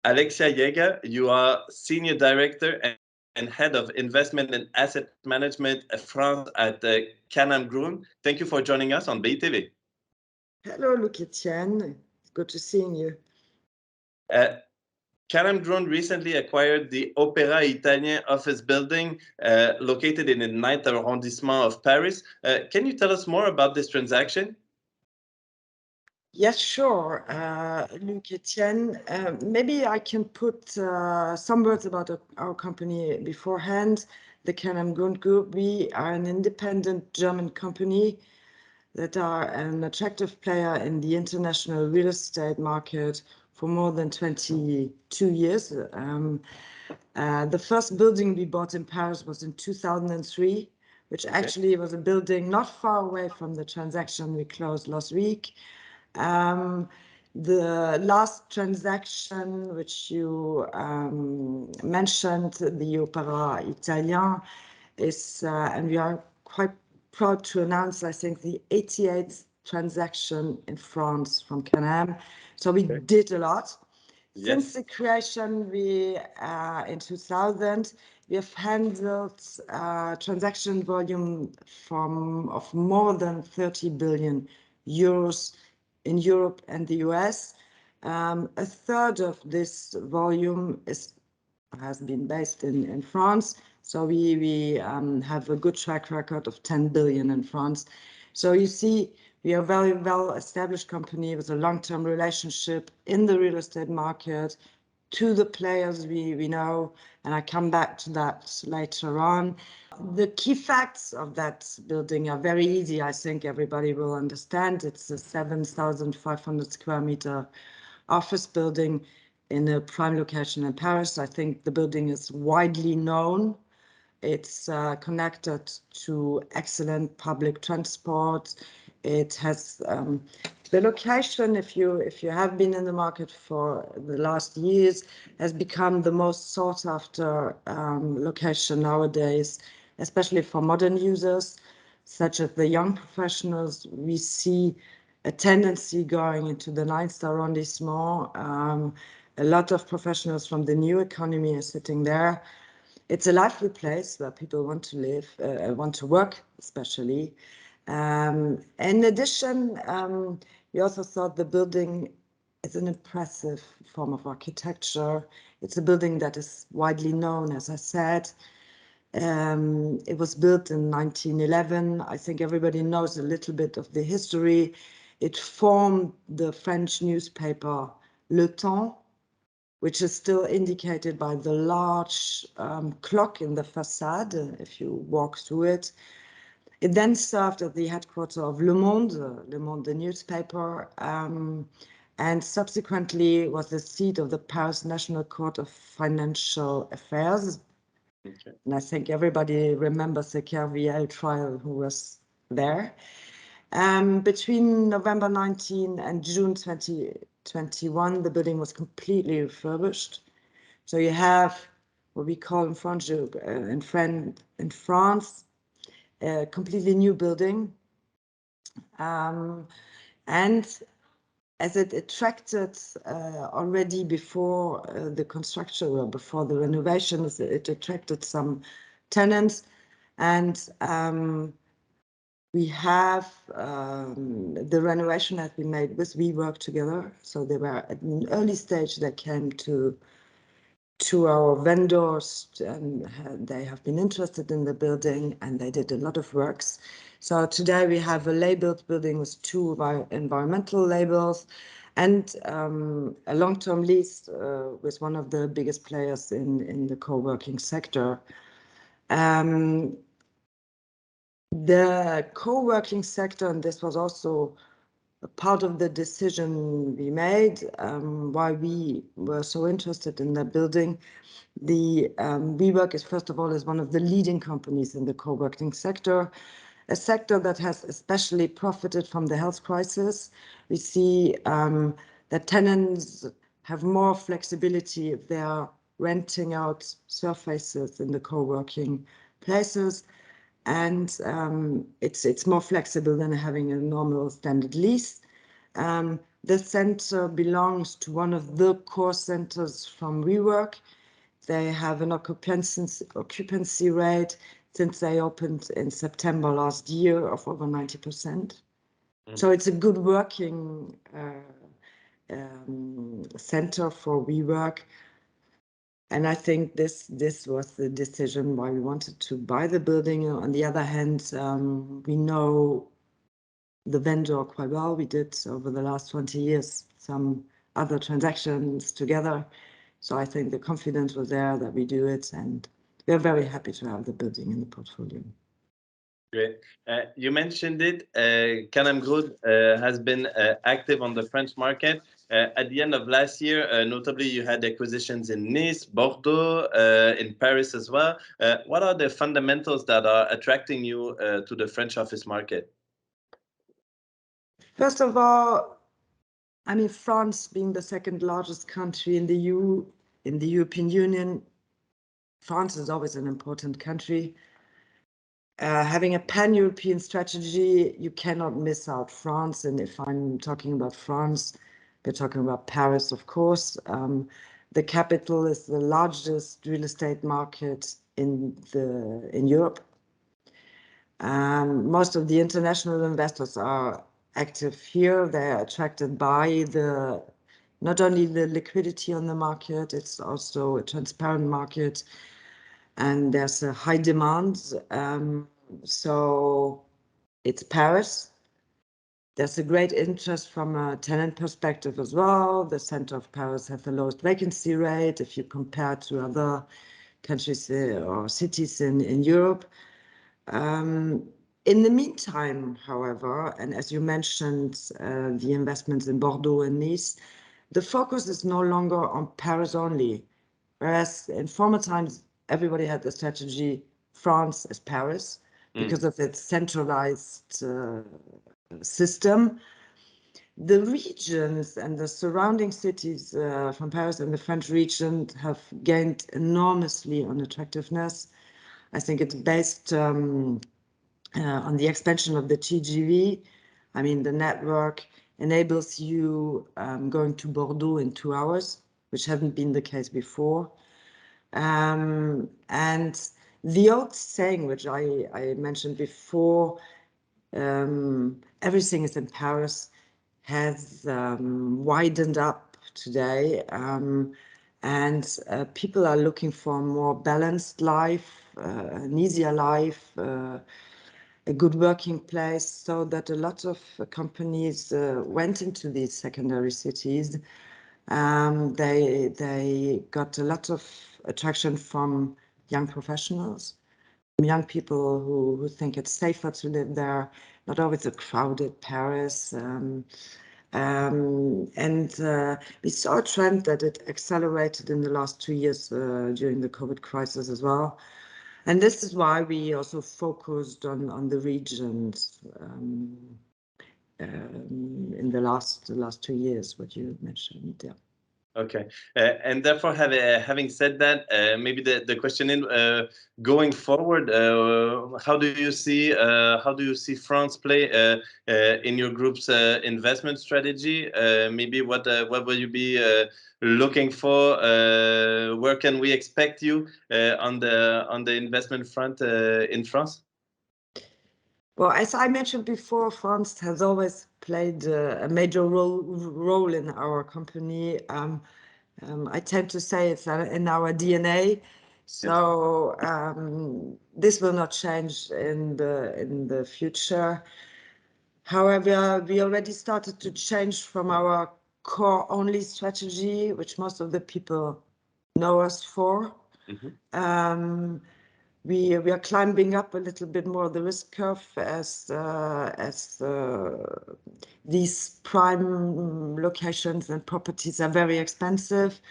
Alexia Jaeger. You are Senior Director and Head of Investment and Asset Management France at KanAm Grund. Thank you for joining us on BiTV. Hello, Luc Etienne. It's good to see you. KanAm Grund recently acquired the Opéra Italien office building located in the 9th arrondissement of Paris. Can you tell us more about this transaction? Yes, sure, Luc Etienne. Maybe I can put some words about our company beforehand. The KanAm Grund Group, we are an independent German company that are an attractive player in the international real estate market for more than 22 years. The first building we bought in Paris was in 2003, which actually was a building not far away from the transaction we closed last week. The last transaction, which you mentioned, the Opéra Italien, is, and we are quite proud to announce, I think, the 88th transaction in France from KanAm. So we did a lot. Yes. Since the creation, in 2000, we have handled transaction volume of more than 30 billion euros in Europe and the US. A third of this volume has been based in France. So we have a good track record of 10 billion in France. So you see, we are a very well-established company with a long-term relationship in the real estate market to the players we know, and I come back to that later on. The key facts of that building are very easy. I think everybody will understand. It's a 7,500 square meter office building in a prime location in Paris. I think the building is widely known. It's connected to excellent public transport. It has the location, if you have been in the market for the last years, has become the most sought after location nowadays, especially for modern users, such as the young professionals. We see a tendency going into the 9th arrondissement. A lot of professionals from the new economy are sitting there. It's a lively place where people want to live, want to work, especially. In addition, we also thought the building is an impressive form of architecture. It's a building that is widely known, as I said. It was built in 1911. I think everybody knows a little bit of the history. It formed the French newspaper Le Temps, which is still indicated by the large clock in the facade, if you walk through it. It then served as the headquarters of Le Monde, the newspaper, and subsequently was the seat of the Paris National Court of Financial Affairs. Okay. And I think everybody remembers the Kerviel trial who was there. Between November 19 and June 2021, the building was completely refurbished. So you have what we call in France, a completely new building. And as it attracted already before the construction or before the renovations, it attracted some tenants. And we have the renovation has been made with WeWork together. So they were at an early stage. They came to our vendors, and they have been interested in the building, and they did a lot of works. So today we have a labeled building with 2 environmental labels and a long-term lease with one of the biggest players in the co-working sector. The co-working sector, and this was also a part of the decision we made, why we were so interested in that building. The WeWork is, first of all, is one of the leading companies in the co-working sector, a sector that has especially profited from the health crisis. We see that tenants have more flexibility if they are renting out surfaces in the co-working places. And it's more flexible than having a normal standard lease. The center belongs to one of the core centers from WeWork. They have an occupancy rate since they opened in September last year of over 90%. So it's a good working center for WeWork. And I think this was the decision why we wanted to buy the building. On the other hand, we know the vendor quite well. We did over the last 20 years some other transactions together. So I think the confidence was there that we do it, and we're very happy to have the building in the portfolio. Great. You mentioned it. KanAm Grund has been active on the French market. At the end of last year, notably, you had acquisitions in Nice, Bordeaux, in Paris as well. What are the fundamentals that are attracting you to the French office market? First of all, I mean, France being the second largest country in the European Union, France is always an important country. Having a pan-European strategy, you cannot miss out France. And if I'm talking about France, we're talking about Paris, of course. The capital is the largest real estate market in Europe. Most of the international investors are active here. They're attracted by not only the liquidity on the market, it's also a transparent market, and there's a high demand. So it's Paris. There's a great interest from a tenant perspective as well. The center of Paris has the lowest vacancy rate if you compare to other countries or cities in Europe. In the meantime, however, and as you mentioned, the investments in Bordeaux and Nice, the focus is no longer on Paris only. Whereas in former times, everybody had the strategy France as Paris because of its centralized system. The regions and the surrounding cities from Paris and the French region have gained enormously on attractiveness. I think it's based on the expansion of the TGV. I mean, the network enables you going to Bordeaux in 2 hours, which hadn't been the case before. And the old saying, which I mentioned before, everything is in Paris, has widened up today. And people are looking for a more balanced life, an easier life, a good working place, so that a lot of companies went into these secondary cities. They got a lot of attraction from young professionals, young people who think it's safer to live there, not always a crowded Paris. We saw a trend that it accelerated in the last 2 years during the COVID crisis as well. And this is why we also focused on the regions in the last 2 years, what you mentioned. Yeah. Okay, and therefore, having said that, maybe the question in going forward, how do you see France play in your group's investment strategy? Maybe what will you be looking for? Where can we expect you on the investment front in France? Well, as I mentioned before, France has always played a major role in our company. I tend to say it's in our DNA. So this will not change in the future. However, we already started to change from our core-only strategy, which most of the people know us for. We are climbing up a little bit more the risk curve as these prime locations and properties are very expensive.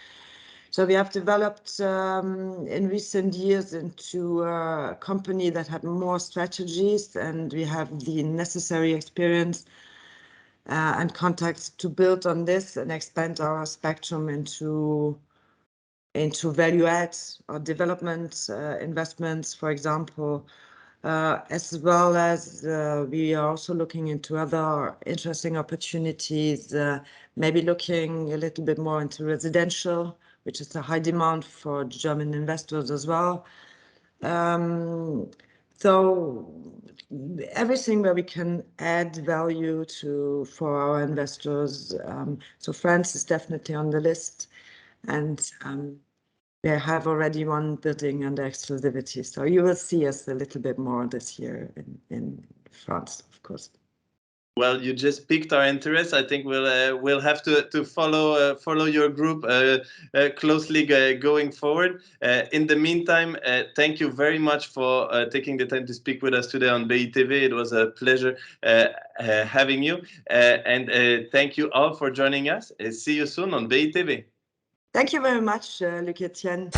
So we have developed in recent years into a company that had more strategies, and we have the necessary experience and contacts to build on this and expand our spectrum into value add or development investments, for example, as well as we are also looking into other interesting opportunities, maybe looking a little bit more into residential, which is a high demand for German investors as well. So everything where we can add value for our investors. So France is definitely on the list, and they have already one building under exclusivity. So you will see us a little bit more this year in France, of course. Well, you just piqued our interest. I think we'll have to follow your group closely going forward. In the meantime, thank you very much for taking the time to speak with us today on BiTV. It was a pleasure having you, and thank you all for joining us. See you soon on BiTV. Thank you very much, Luc Etienne.